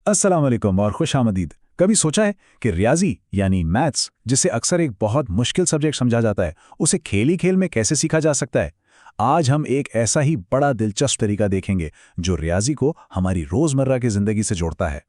अस्सलाम वालेकुम और खुश आमदीद। कभी सोचा है कि रियाजी यानी मैथ्स, जिसे अक्सर एक बहुत मुश्किल सब्जेक्ट समझा जाता है, उसे खेल ही खेल में कैसे सीखा जा सकता है? आज हम एक ऐसा ही बड़ा दिलचस्प तरीका देखेंगे जो रियाजी को हमारी रोजमर्रा की जिंदगी से जोड़ता है।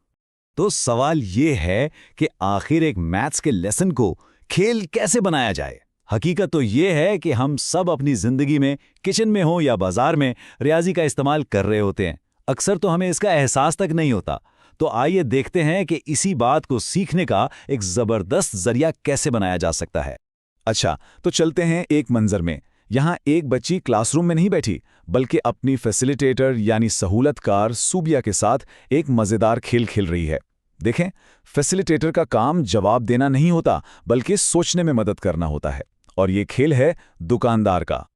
तो सवाल ये है कि आखिर एक मैथ्स के लेसन को खेल कैसे बनाया जाए। हकीकत तो ये है कि हम सब अपनी जिंदगी में, किचन में हो या बाजार में, रियाजी का इस्तेमाल कर रहे होते हैं। अक्सर तो हमें इसका एहसास तक नहीं होता। तो आइए देखते हैं कि इसी बात को सीखने का एक जबरदस्त जरिया कैसे बनाया जा सकता है। अच्छा, तो चलते हैं एक मंजर में। यहाँ एक बच्ची क्लासरूम में नहीं बैठी, बल्कि अपनी फैसिलिटेटर यानी सहूलतकार सूबिया के साथ एक मज़ेदार खेल खेल रही है। देखें, फैसिलिटेटर का काम जवाब देना नहीं होता, बल्कि सोचने में मदद करना होता है। और ये खेल है दुकानदार का।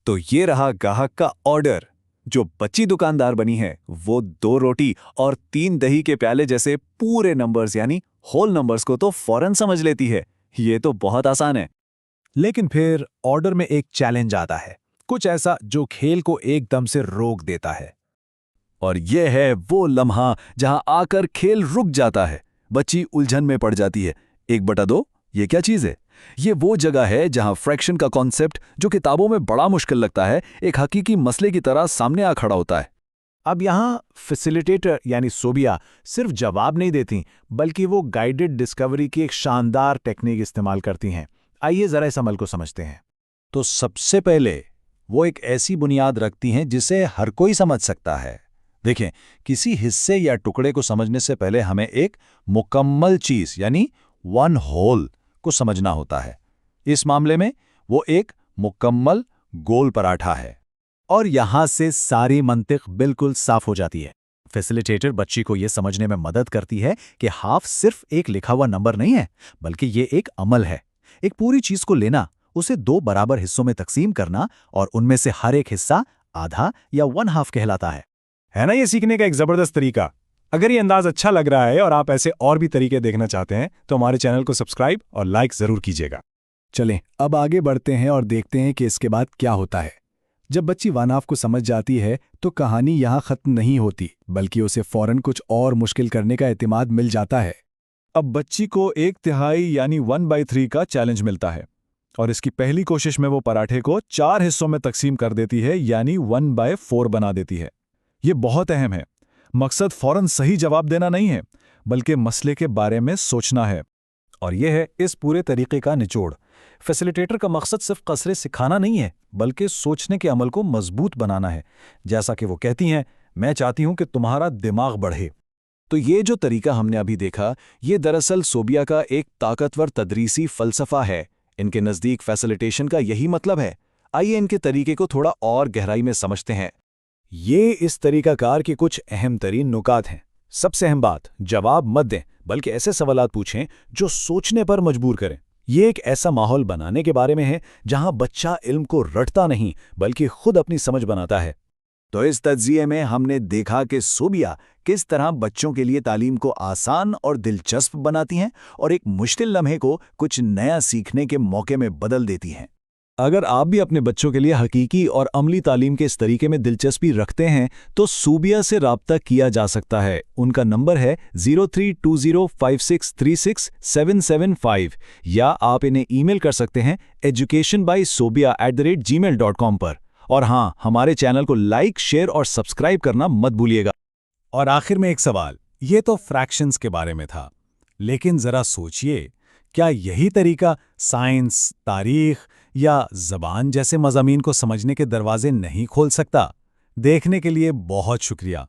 तो ये रहा ग्राहक का ऑर्डर। जो बच्ची दुकानदार बनी है वो 2 रोटी और 3 दही के प्याले जैसे पूरे नंबर्स यानी होल नंबर्स को तो फौरन समझ लेती है। ये तो बहुत आसान है। लेकिन फिर ऑर्डर में एक चैलेंज आता है, कुछ ऐसा जो खेल को एकदम से रोक देता है। और यह है वो लम्हा जहां आकर खेल रुक जाता है। बच्ची उलझन में पड़ जाती है। 1/2 ये क्या चीज़ है? ये वो जगह है जहां फ्रैक्शन का कॉन्सेप्ट, जो किताबों में बड़ा मुश्किल लगता है, एक हकीकी मसले की तरह सामने आ खड़ा होता है। अब यहाँ फैसिलिटेटर यानी सोबिया सिर्फ जवाब नहीं देती, बल्कि वो गाइडेड डिस्कवरी की एक शानदार टेक्निक इस्तेमाल करती हैं। आइए जरा इस अमल को समझते हैं। तो सबसे पहले वो एक ऐसी बुनियाद रखती हैं जिसे हर कोई समझ सकता है। देखें, किसी हिस्से या टुकड़े को समझने से पहले हमें एक मुकम्मल चीज यानी वन होल को समझना होता है। इस मामले में वो एक मुकम्मल गोल पराठा है। और यहां से सारी मंतिक बिल्कुल साफ हो जाती है। फैसिलिटेटर बच्ची को यह समझने में मदद करती है कि हाफ सिर्फ एक लिखा हुआ नंबर नहीं है, बल्कि ये एक अमल है। एक पूरी चीज को लेना, उसे 2 बराबर हिस्सों में तकसीम करना और उनमें से हर एक हिस्सा आधा या 1/2 कहलाता है ना? ये सीखने का एक जबरदस्त तरीका। अगर ये अंदाज अच्छा लग रहा है और आप ऐसे और भी तरीके देखना चाहते हैं तो हमारे चैनल को सब्सक्राइब और लाइक जरूर कीजिएगा। चलें, अब आगे बढ़ते हैं और देखते हैं कि इसके बाद क्या होता है। जब बच्ची 1/2 को समझ जाती है तो कहानी यहाँ खत्म नहीं होती, बल्कि उसे फौरन कुछ और मुश्किल करने का एतमाद मिल जाता है। अब बच्ची को 1/3 यानी 1/3 का चैलेंज मिलता है और इसकी पहली कोशिश में वो पराठे को 4 हिस्सों में तकसीम कर देती है, यानी 1/4 बना देती है। ये बहुत अहम है। मकसद फौरन सही जवाब देना नहीं है, बल्कि मसले के बारे में सोचना है। और यह है इस पूरे तरीके का निचोड़। फैसिलिटेटर का मकसद सिर्फ कसरे सिखाना नहीं है, बल्कि सोचने के अमल को मजबूत बनाना है। जैसा कि वो कहती हैं, मैं चाहती हूं कि तुम्हारा दिमाग बढ़े। तो ये जो तरीका हमने अभी देखा, ये दरअसल सोबिया का एक ताकतवर तदरीसी फलसफा है। इनके नज़दीक फैसिलिटेशन का यही मतलब है। आइए इनके तरीके को थोड़ा और गहराई में समझते हैं। ये इस तरीकाकार के कुछ अहम तरीन नुकात हैं। सबसे अहम बात, जवाब मत दें, बल्कि ऐसे सवालात पूछें जो सोचने पर मजबूर करें। ये एक ऐसा माहौल बनाने के बारे में है जहां बच्चा इल्म को रटता नहीं, बल्कि खुद अपनी समझ बनाता है। तो इस तज्जिए में हमने देखा कि सोबिया किस तरह बच्चों के लिए तालीम को आसान और दिलचस्प बनाती हैं और एक मुश्किल लम्हे को कुछ नया सीखने के मौके में बदल देती हैं। अगर आप भी अपने बच्चों के लिए हकीकी और अमली तालीम के इस तरीके में दिलचस्पी रखते हैं तो सोबिया से राब्ता किया जा सकता है। उनका नंबर है 032056367775 या आप इन्हें ईमेल कर सकते हैं educationbysobia@gmail.com पर। और हाँ, हमारे चैनल को लाइक, शेयर और सब्सक्राइब करना मत भूलिएगा। और आखिर में एक सवाल, ये तो फ्रैक्शंस के बारे में था, लेकिन जरा सोचिए, क्या यही तरीका साइंस, तारीख या ज़बान जैसे मज़ामीन को समझने के दरवाजे नहीं खोल सकता? देखने के लिए बहुत शुक्रिया।